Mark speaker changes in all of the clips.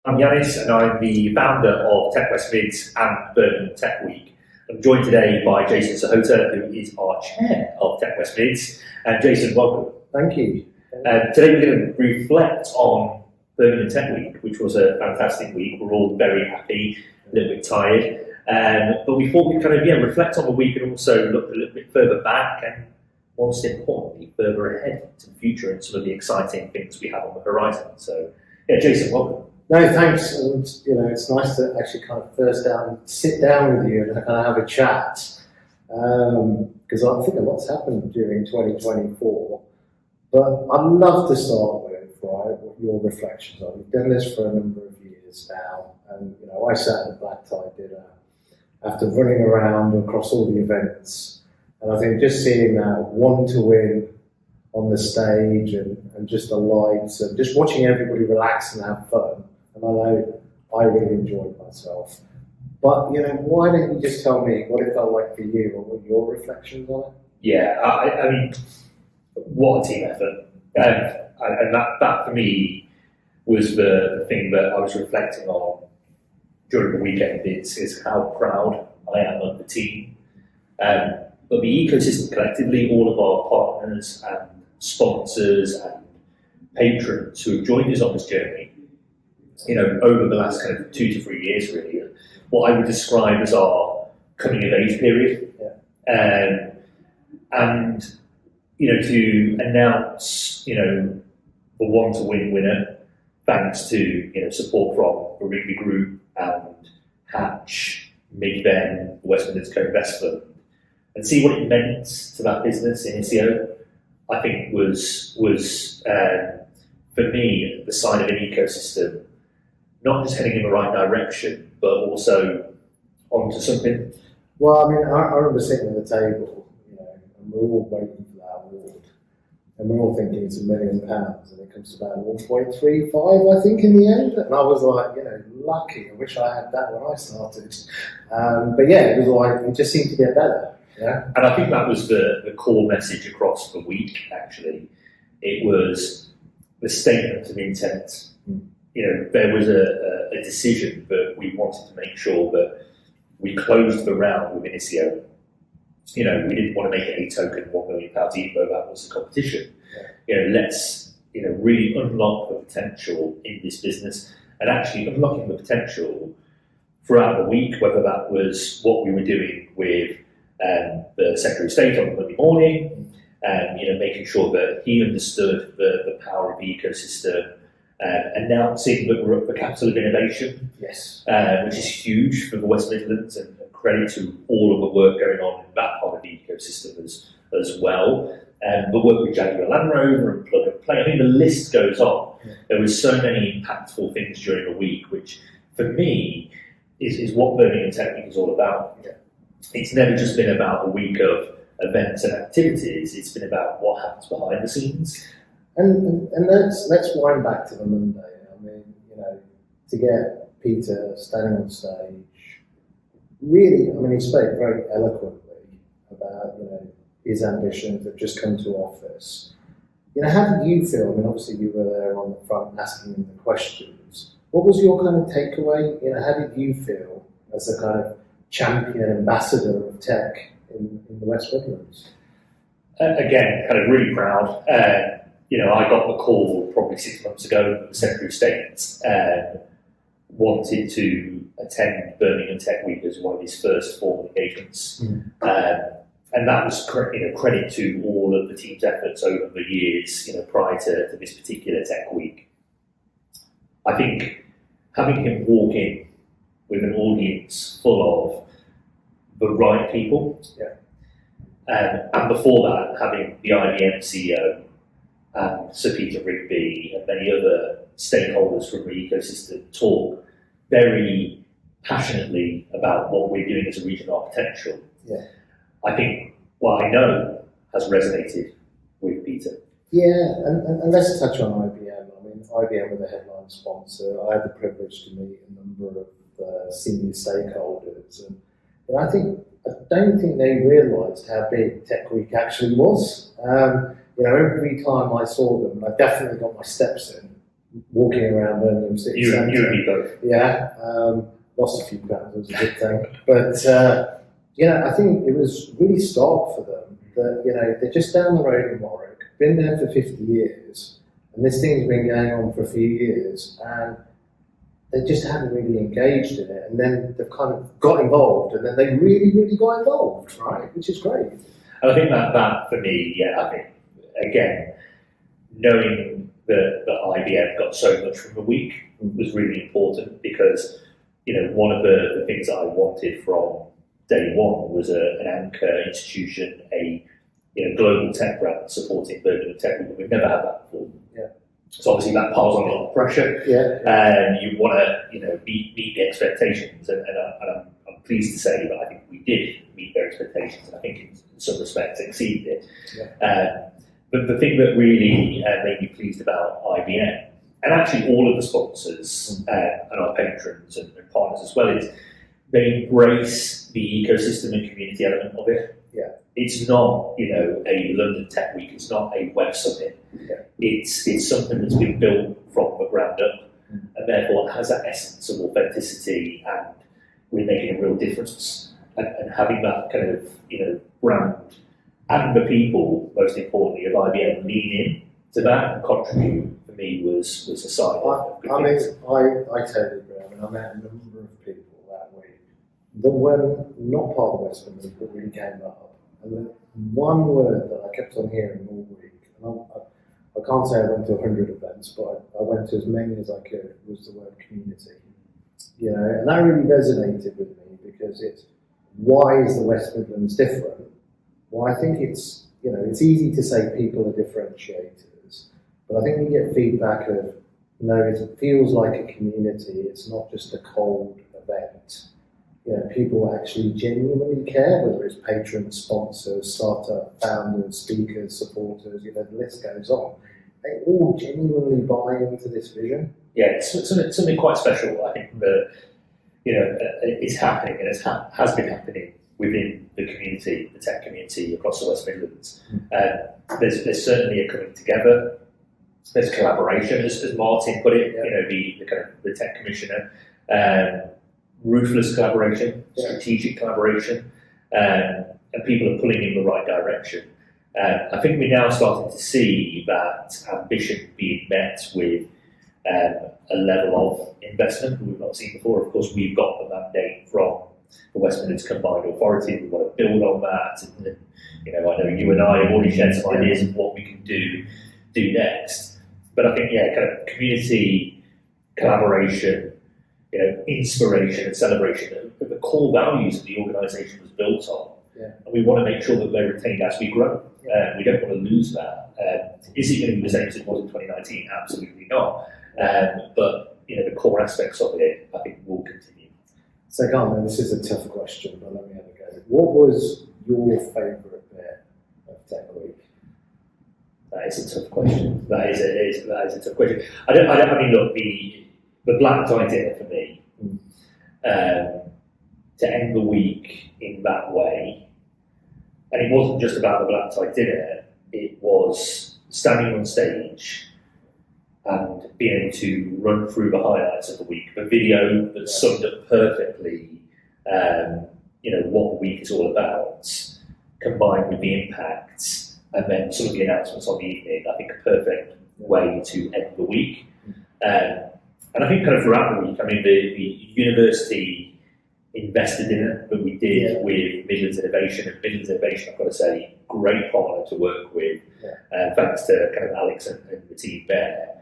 Speaker 1: I'm Yiannis and I'm the founder of TechWest Mids and Birmingham Tech Week. I'm joined today by Jason Sahota, who is our chair of TechWest Mids. And Jason, welcome.
Speaker 2: Thank you.
Speaker 1: Today we're going to reflect on Birmingham Tech Week, which was a fantastic week. We're all very happy, a little bit tired. But we thought we'd reflect on the week and also look a little bit further back and, most importantly, further ahead to the future and some of the exciting things we have on the horizon. So, Jason, welcome.
Speaker 2: No, thanks. And it's nice to actually kind of sit down with you and kind of have a chat. Because I think a lot's happened during 2024. But I'd love to start with, what your reflections are. We've done this for a number of years now. And, I sat at a black tie dinner after running around across all the events. And I think just seeing that want to win on the stage and just the lights and just watching everybody relax and have fun. And I know I really enjoyed myself. But, why don't you just tell me what it felt like for you and what your reflections on it?
Speaker 1: Yeah, I mean, what a team effort. And that for me was the thing that I was reflecting on during the weekend is how proud I am of the team. But the ecosystem collectively, all of our partners and sponsors and patrons who have joined us on this journey, over the last kind of 2 to 3 years, really, what I would describe as our coming of age period. Yeah. And to announce, the one to win winner, thanks to, support from the Wrigley Group and Hatch, Midben, West Midlands Co-Investment, and see what it meant to that business in SEO, I think was for me, the sign of an ecosystem, not just heading in the right direction, but also onto something.
Speaker 2: Well, I mean, I remember sitting at the table, and we're all waiting for that award, and we're all thinking it's £1 million, and it comes to about 1.35, I think, in the end. And I was like, lucky. I wish I had that when I started. But yeah, it was like it just seemed to get better. Yeah.
Speaker 1: And I think that was the core message across the week. Actually, it was the statement of intent. There was a decision that we wanted to make sure that we closed the round within SEO. We didn't want to make any token £1 million, even though that was the competition. Yeah. Let's really unlock the potential in this business, and actually unlocking the potential throughout the week, whether that was what we were doing with the Secretary of State on Monday morning, making sure that he understood the power of the ecosystem, announcing that we're up for Capital of Innovation,
Speaker 2: yes,
Speaker 1: which is huge for the West Midlands, and credit to all of the work going on in that part of the ecosystem as well. The work with Jaguar Land Rover and Plug and Play. I mean, the list goes on. Yeah. There was so many impactful things during the week, which for me is what Birmingham Tech Week is all about. Yeah. It's never just been about a week of events and activities. It's been about what happens behind the scenes.
Speaker 2: And let's wind back to the Monday. I mean, to get Peter standing on stage, really, I mean, he spoke very eloquently about, his ambitions that just come to office. How did you feel? I mean, obviously you were there on the front asking him the questions. What was your kind of takeaway? How did you feel as a kind of champion ambassador of tech in the West Midlands?
Speaker 1: Again, kind of really proud. I got the call probably 6 months ago that the Secretary of State wanted to attend Birmingham Tech Week as one of his first formal engagements. And that was credit to all of the team's efforts over the years, prior to this particular Tech Week. I think having him walk in with an audience full of the right people, and before that, having the IBM CEO and Sir Peter Rigby and many other stakeholders from the ecosystem talk very passionately about what we're doing as a region, our potential. Yeah. I think what I know has resonated with Peter.
Speaker 2: Yeah, and let's touch on IBM. I mean, IBM were the headline sponsor. I had the privilege to meet a number of senior stakeholders, and I don't think they realised how big Tech Week actually was. Every time I saw them, I definitely got my steps in. walking around Birmingham City
Speaker 1: You
Speaker 2: Centre.
Speaker 1: and me both.
Speaker 2: Yeah, lost a few pounds, it was a good thing. But, I think it was really stark for them that, they're just down the road in Warwick, been there for 50 years, and this thing's been going on for a few years, and they just hadn't really engaged in it, and then they've kind of got involved, and then they really, really got involved, right? Which is great.
Speaker 1: And I think that for me, I think, again, knowing that IBM got so much from the week was really important because, one of the things that I wanted from day one was an anchor institution, a global tech brand supporting Birmingham tech. We've never had that before.
Speaker 2: Yeah.
Speaker 1: So obviously that piles on a lot of pressure.
Speaker 2: Yeah.
Speaker 1: And you want to, meet the expectations. And I'm pleased to say that I think we did meet their expectations, and I think in some respects exceeded it.
Speaker 2: Yeah.
Speaker 1: But the thing that really made me pleased about IBM, and actually all of the sponsors and our patrons and partners as well, is they embrace the ecosystem and community element of it.
Speaker 2: Yeah.
Speaker 1: It's not, a London Tech Week. It's not a web summit.
Speaker 2: Yeah.
Speaker 1: It's something that's been built from the ground up, and therefore it has that essence of authenticity, and we're making a real difference. And having that kind of, brand and the people, most importantly, of IBM lean in to that and contribute, for me, was a sign of good things.
Speaker 2: I totally agree. I met a number of people that week that were not part of West Midlands but really came up. And the one word that I kept on hearing all week, and I can't say I went to 100 events, but I went to as many as I could, was the word community. And that really resonated with me because it's, why is the West Midlands different? Well, I think it's easy to say people are differentiators, but I think we get feedback of, no, it feels like a community, it's not just a cold event. People actually genuinely care, whether it's patrons, sponsors, startup founders, speakers, supporters, the list goes on. They all genuinely buy into this vision.
Speaker 1: Yeah, it's something quite special. I think that, it's happening, and it has been happening within the community, the tech community across the West Midlands. There's certainly a coming together. There's collaboration, as Martin put it, the tech commissioner. Ruthless collaboration, strategic collaboration, and people are pulling in the right direction. I think we're now starting to see that ambition being met with a level of investment we've not seen before. Of course, we've got the mandate from the West Midlands Combined Authority. We want to build on that. And, I know you and I have already shared some ideas of what we can do next. But I think, kind of community collaboration, inspiration and celebration of the core values that the organisation was built on.
Speaker 2: Yeah.
Speaker 1: And we want to make sure that they're retained as we grow. We don't want to lose that. Is it going to be the same as it was in 2019? Absolutely not. But the core aspects of it, I think, will continue.
Speaker 2: So, Garner, this is a tough question, but let me have a go. What was your favourite bit of Tech Week?
Speaker 1: That is a tough question. That is a tough question. I mean, look, the black tie dinner for me, to end the week in that way, and it wasn't just about the black tie dinner, it was standing on stage and being able to run through the highlights of the week, the video that summed up perfectly, what the week is all about, combined with the impacts, and then some of the announcements on the evening. I think a perfect way to end the week. And I think kind of throughout the week, I mean, the university invested in it, but we did with Midlands Innovation. And Midlands Innovation, I've got to say, great partner to work with. Thanks to kind of Alex and the team there.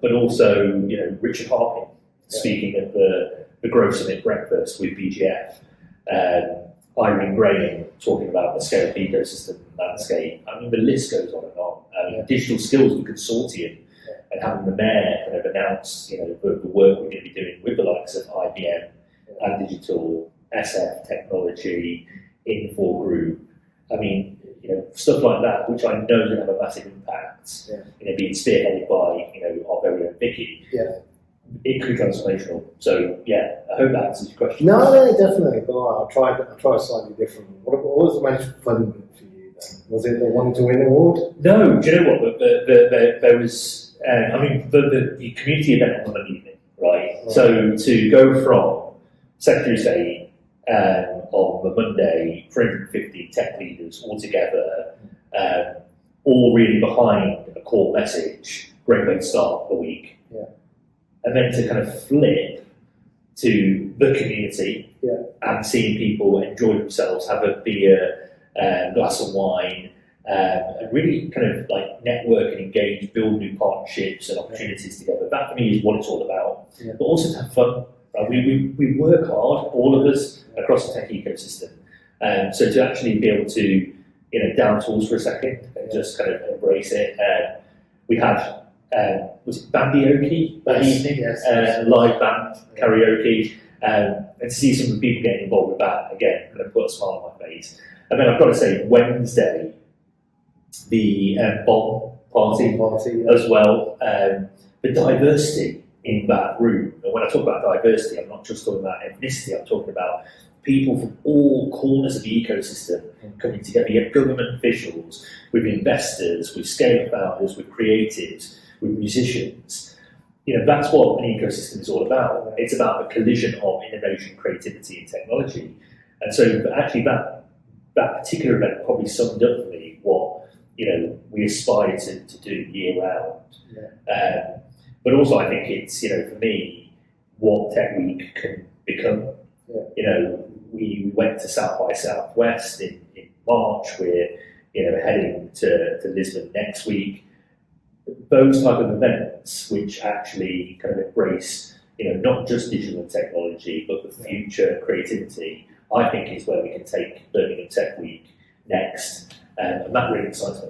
Speaker 1: But also, Richard Harkin speaking at the Growth Summit breakfast with BGF. Irene Graham talking about the scale of the ecosystem landscape. I mean, the list goes on and on. I mean, digital skills, the consortium, and having the mayor kind of announce, the work we're going to be doing with the likes of IBM and Digital, SF Technology, Infor Group. I mean, stuff like that, which I know is going to have a massive impact. Being spearheaded by, our very own Vicky. It could be transformational. So, I hope that answers your question.
Speaker 2: No, definitely. But I'll try a slightly different one. What was the most fun bit for you then? Was it the one to win award?
Speaker 1: No, do you know what? There was I mean, the community event on Monday evening, right? So to go from Secretary of State on the Monday, 350 tech leaders all together, all really behind a core message, great way to start the week.
Speaker 2: Yeah.
Speaker 1: And then to kind of flip to the community and seeing people enjoy themselves, have a beer, glass of wine, and really kind of like network and engage, build new partnerships and opportunities together. That for me is what it's all about.
Speaker 2: Yeah.
Speaker 1: But also to have fun. Right? We work hard, all of us, across the tech ecosystem. So to actually be able to, down tools for a second and just kind of embrace it. We had, was it bandioke that evening?
Speaker 2: Yes.
Speaker 1: Live band karaoke. And to see some of the people getting involved with that, again, kind of put a smile on my face. And then I've got to say, Wednesday, the bomb party as well. The diversity in that room. And when I talk about diversity, I'm not just talking about ethnicity, I'm talking about people from all corners of the ecosystem coming together. You have government officials, with investors, with scale founders, with creatives, with musicians. That's what an ecosystem is all about. It's about the collision of innovation, creativity, and technology. And so actually that particular event probably summed up for me what we aspire to do year round.
Speaker 2: Yeah.
Speaker 1: But also I think it's, for me, what Tech Week can become.
Speaker 2: Yeah.
Speaker 1: We went to South by Southwest in March. We're heading to Lisbon next week. Those type of events which actually kind of embrace not just digital and technology but the future creativity, I think is where we can take Birmingham Tech Week next, and that really excites me.